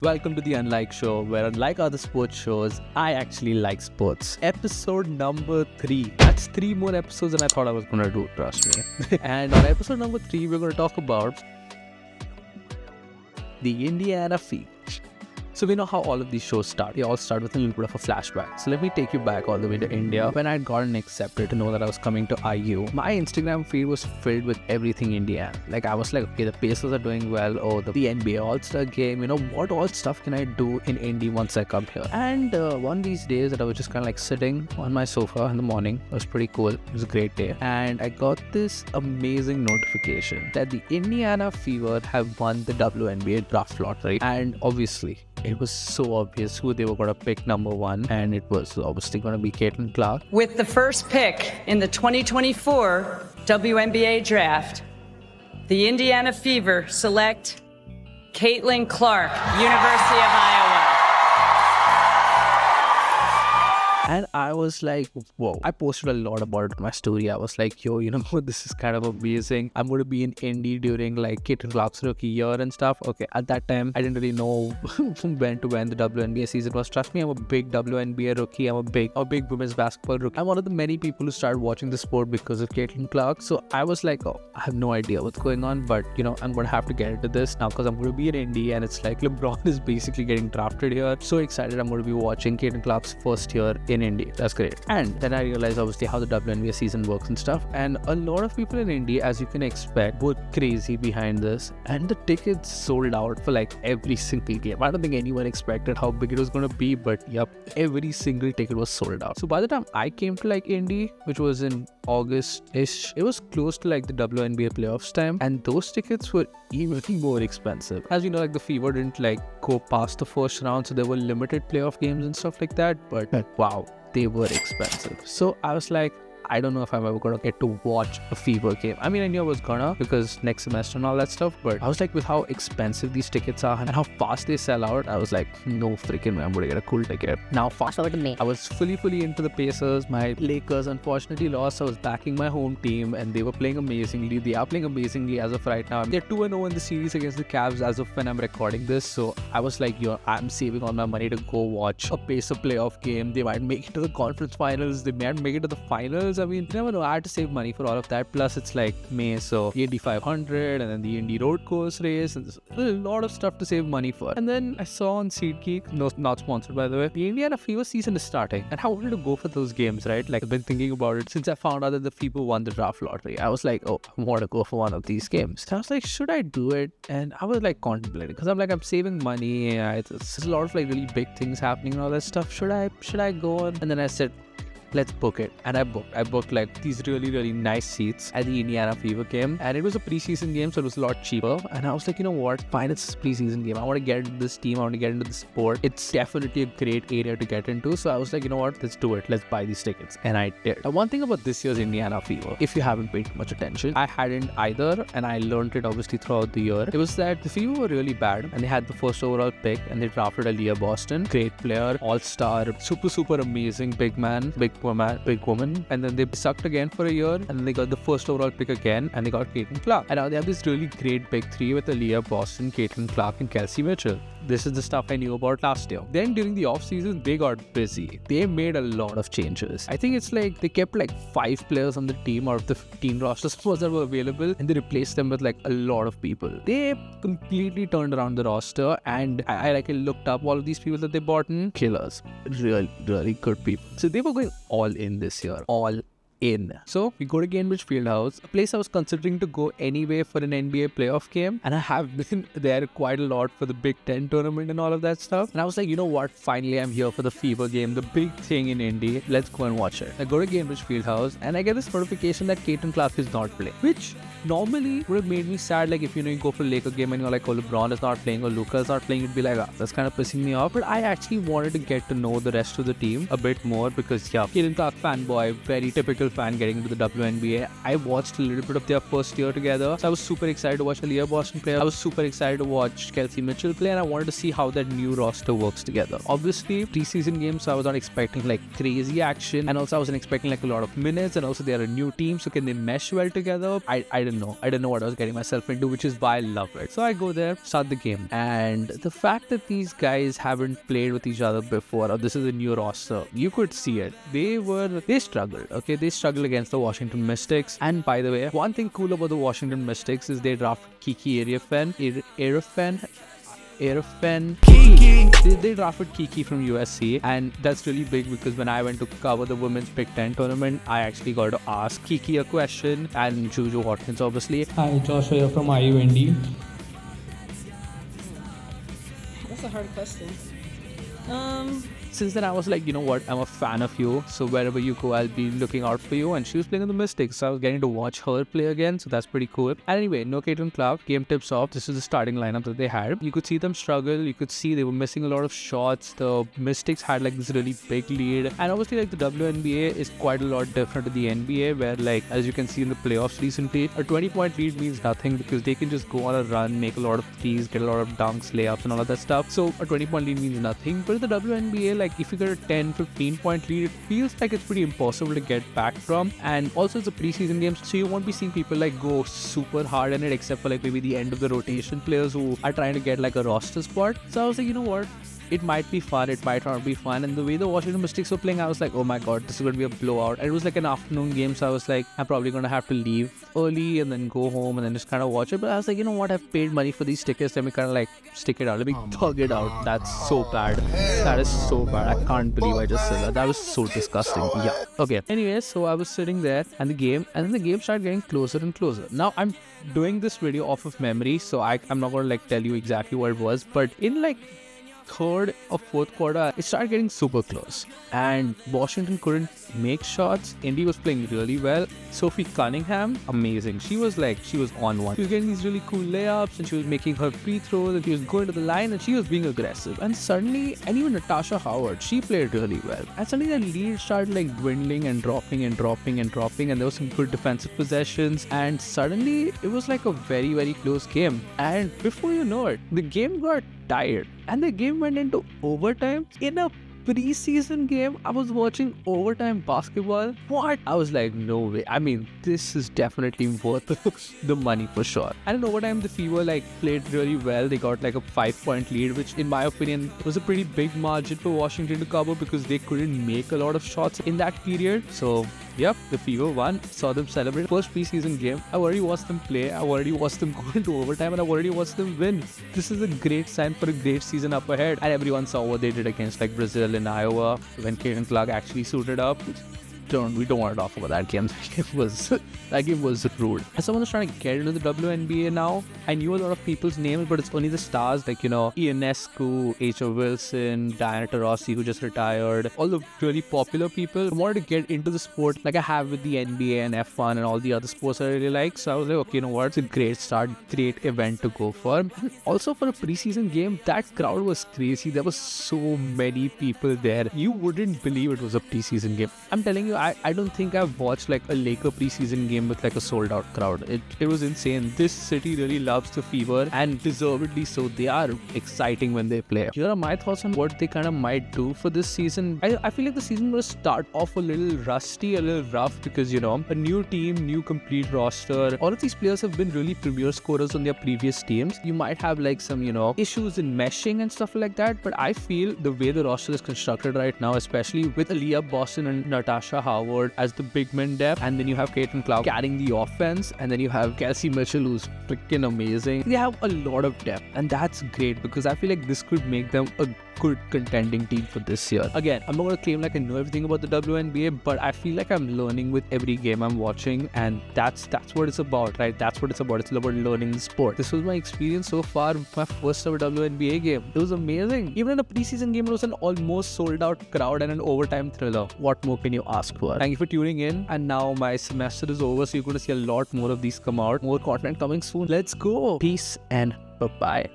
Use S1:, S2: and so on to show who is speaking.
S1: Welcome to the Unlike Show, where unlike other sports shows, I actually like sports. Episode number 3. That's 3 more episodes than I thought I was going to do, trust me. And on episode number 3, we're going to talk about the Indiana Fever. So we know how all of these shows start. They all start with a little bit of a flashback. So let me take you back all the way to India. When I had gotten accepted to know that I was coming to IU, my Instagram feed was filled with everything Indiana. Like I was like, okay, the Pacers are doing well. Oh, the NBA All-Star game. You know, what all stuff can I do in Indy once I come here? And one of these days that I was just kind of like sitting on my sofa in the morning. It was pretty cool. It was a great day. And I got this amazing notification that the Indiana Fever have won the WNBA draft lottery. And obviously, it was so obvious who they were going to pick number 1, and it was obviously going to be Caitlin Clark.
S2: With the first pick in the 2024 WNBA draft, the Indiana Fever select Caitlin Clark, University of Iowa.
S1: And I was like, whoa. I posted a lot about it on my story. I was like, yo, you know, this is kind of amazing. I'm going to be in Indy during like Caitlin Clark's rookie year and stuff. Okay, at that time, I didn't really know when the WNBA season was. Trust me, I'm a big WNBA rookie. I'm a big women's basketball rookie. I'm one of the many people who started watching the sport because of Caitlin Clark. So I was like, oh, I have no idea what's going on. But, you know, I'm going to have to get into this now because I'm going to be in Indy. And it's like LeBron is basically getting drafted here. So excited I'm going to be watching Caitlin Clark's first year in Indy. That's great. And then I realized obviously how the WNBA season works and stuff. And a lot of people in Indy, as you can expect, were crazy behind this. And the tickets sold out for like every single game. I don't think anyone expected how big it was going to be, but yep, every single ticket was sold out. So by the time I came to like Indy, which was in August-ish, it was close to like the WNBA playoffs time. And those tickets were even more expensive. As you know, like the Fever didn't like go past the first round, so there were limited playoff games and stuff like that. But wow, they were expensive. So I was like, I don't know if I'm ever gonna get to watch a Fever game. I mean, I knew I was gonna because next semester and all that stuff, but I was like, with how expensive these tickets are and how fast they sell out, I was like, no freaking way, I'm gonna get a cool ticket. Now, fast forward to me. I was fully into the Pacers. My Lakers unfortunately lost. I was backing my home team and they were playing amazingly. They are playing amazingly as of right now. They're 2-0 in the series against the Cavs as of when I'm recording this. So I was like, yo, I'm saving all my money to go watch a Pacer playoff game. They might make it to the conference finals. They might make it to the finals. I mean, you never know. I had to save money for all of that. Plus, it's like May, so the Indy 500 and then the Indy road course race, and there's a lot of stuff to save money for. And then I saw on SeatGeek, no, not sponsored by the way, the Indiana Fever season is starting, and I wanted to go for those games, right? Like I've been thinking about it since I found out that the Fever won the draft lottery. I was like, oh, I want to go for one of these games. So I was like, should I do it? And I was like contemplating because I'm like, I'm saving money. It's a lot of like really big things happening and all that stuff. Should I go on? And then I said, let's book it. And I booked like these really nice seats at the Indiana Fever game, and it was a preseason game, so it was a lot cheaper. And I was like, you know what, fine, it's a preseason game. I want to get into this team, I want to get into the sport. It's definitely a great area to get into. So I was like, you know what, let's do it, let's buy these tickets. And I did. Now, one thing about this year's Indiana Fever, if you haven't paid much attention, I hadn't either, and I learned it obviously throughout the year. It was that the Fever were really bad, and they had the first overall pick, and they drafted Aaliyah Boston, great player, all-star, super amazing big woman, and then they sucked again for a year, and then they got the first overall pick again, and they got Caitlin Clark. And now they have this really great big 3 with Aaliyah Boston, Caitlin Clark, and Kelsey Mitchell. This is the stuff I knew about last year. Then during the off-season, they got busy. They made a lot of changes. I think it's like they kept like 5 players on the team out of the 15 roster spots that were available, and they replaced them with like a lot of people. They completely turned around the roster, and I looked up all of these people that they bought in. Killers. Really good people. So they were going all in this year. All in. So we go to Gainbridge Fieldhouse, a place I was considering to go anyway for an NBA playoff game, and I have been there quite a lot for the Big Ten tournament and all of that stuff. And I was like, you know what, finally I'm here for the Fever game, the big thing in Indy. Let's go and watch it. I go to Gainbridge Fieldhouse and I get this notification that Caitlin Clark is not playing, which normally would have made me sad. Like if you go for a Laker game and you're like, oh, LeBron is not playing or Luka is not playing, you'd be like, that's kind of pissing me off. But I actually wanted to get to know the rest of the team a bit more because yeah, Caitlin Clark fanboy, very typical fan getting into the WNBA. I watched a little bit of their first year together, so I was super excited to watch Aaliyah Boston play. I was super excited to watch Kelsey Mitchell play, and I wanted to see how that new roster works together. Obviously, preseason games, so I was not expecting like crazy action, and also I wasn't expecting like a lot of minutes, and also they are a new team, so can they mesh well together? I didn't know. I didn't know what I was getting myself into, which is why I love it. So I go there, start the game. And the fact that these guys haven't played with each other before, or this is a new roster, you could see it. They struggled, okay? They struggled against the Washington Mystics. And by the way, one thing cool about the Washington Mystics is they drafted Kiki They drafted Kiki from USC, and that's really big because when I went to cover the women's Big Ten tournament, I actually got to ask Kiki a question, and Juju Watkins, obviously.
S3: Hi, Joshua here from IUND.
S4: That's a hard question.
S1: Since then, I was like, you know what, I'm a fan of you, so wherever you go, I'll be looking out for you. And she was playing in the Mystics, so I was getting to watch her play again, so that's pretty cool. And anyway, no Caitlin Clark, game tips off. This is the starting lineup that they had. You could see them struggle. You could see they were missing a lot of shots. The Mystics had like this really big lead, and obviously like the WNBA is quite a lot different to the NBA, where like, as you can see in the playoffs recently, a 20-point lead means nothing because they can just go on a run, make a lot of threes, get a lot of dunks, layups, and all of that stuff. So a 20-point lead means nothing. But in the WNBA, like if you get a 10-15-point lead, it feels like it's pretty impossible to get back from. And also it's a preseason game, so you won't be seeing people like go super hard in it, except for like maybe the end of the rotation players who are trying to get like a roster spot. So I was like, you know what, it might be fun, it might not be fun. And the way the Washington Mystics were playing, I was like, oh my god, this is going to be a blowout. And it was like an afternoon game, so I was like, I'm probably going to have to leave early and then go home and then just kind of watch it. But I was like, you know what, I've paid money for these tickets, let me kind of like stick it out, let me thug it out. That's so bad. That is so bad. I can't believe I just said that. That was so disgusting. Yeah. Okay. Anyways, so I was sitting there and then the game started getting closer and closer. Now I'm doing this video off of memory, so I'm not going to like tell you exactly what it was, but in like third or fourth quarter, it started getting super close and Washington couldn't make shots. Indy was playing really well. Sophie Cunningham, amazing. She was on one. She was getting these really cool layups and she was making her free throws and she was going to the line and she was being aggressive. And suddenly, and even Natasha Howard, she played really well. And suddenly the lead started like dwindling and dropping and there was some good defensive possessions, and suddenly it was like a very, very close game. And before you know it, the game got tired and the game went into overtime. In a preseason game, I was watching overtime basketball. What? I was like, no way. I mean, this is definitely worth the money for sure. And in overtime, the Fever like played really well. They got like a 5-point lead, which in my opinion was a pretty big margin for Washington to cover because they couldn't make a lot of shots in that period. So yep, the Fever won. Saw them celebrate. First preseason game. I already watched them play. I already watched them go into overtime, and I already watched them win. This is a great sign for a great season up ahead. And everyone saw what they did against like Brazil in Iowa when Caitlin Clark actually suited up. We don't want to talk about that game. That game was rude. As someone who's trying to get into the WNBA now, I knew a lot of people's names, but it's only the stars like, you know, Ionescu, H.O. Wilson, Diana Taurasi, who just retired, all the really popular people. I wanted to get into the sport like I have with the NBA and F1 and all the other sports I really like. So I was like, okay, you know what? It's a great start, great event to go for. And also for a preseason game, that crowd was crazy. There were so many people there. You wouldn't believe it was a preseason game. I'm telling you, I don't think I've watched like a Laker preseason game with like a sold out crowd. It was insane. This city really loves the Fever, and deservedly so. They are exciting when they play. Here are my thoughts on what they kind of might do for this season. I feel like the season will start off a little rusty, a little rough because, you know, a new team, new complete roster. All of these players have been really premier scorers on their previous teams. You might have like some, you know, issues in meshing and stuff like that, but I feel the way the roster is constructed right now, especially with Aaliyah Boston and Natasha Howard as the big men depth, and then you have Caitlin Clark carrying the offense, and then you have Kelsey Mitchell, who's freaking amazing. They have a lot of depth, and that's great because I feel like this could make them a good contending team for this year. Again, I'm not going to claim like I know everything about the WNBA, but I feel like I'm learning with every game I'm watching, and that's what it's about, right? That's what it's about. It's about learning the sport. This was my experience so far with my first ever WNBA game. It was amazing. Even in a preseason game, it was an almost sold out crowd and an overtime thriller. What more can you ask for? Thank you for tuning in, and now my semester is over, so you're going to see a lot more of these come out. More content coming soon. Let's go. Peace and bye-bye.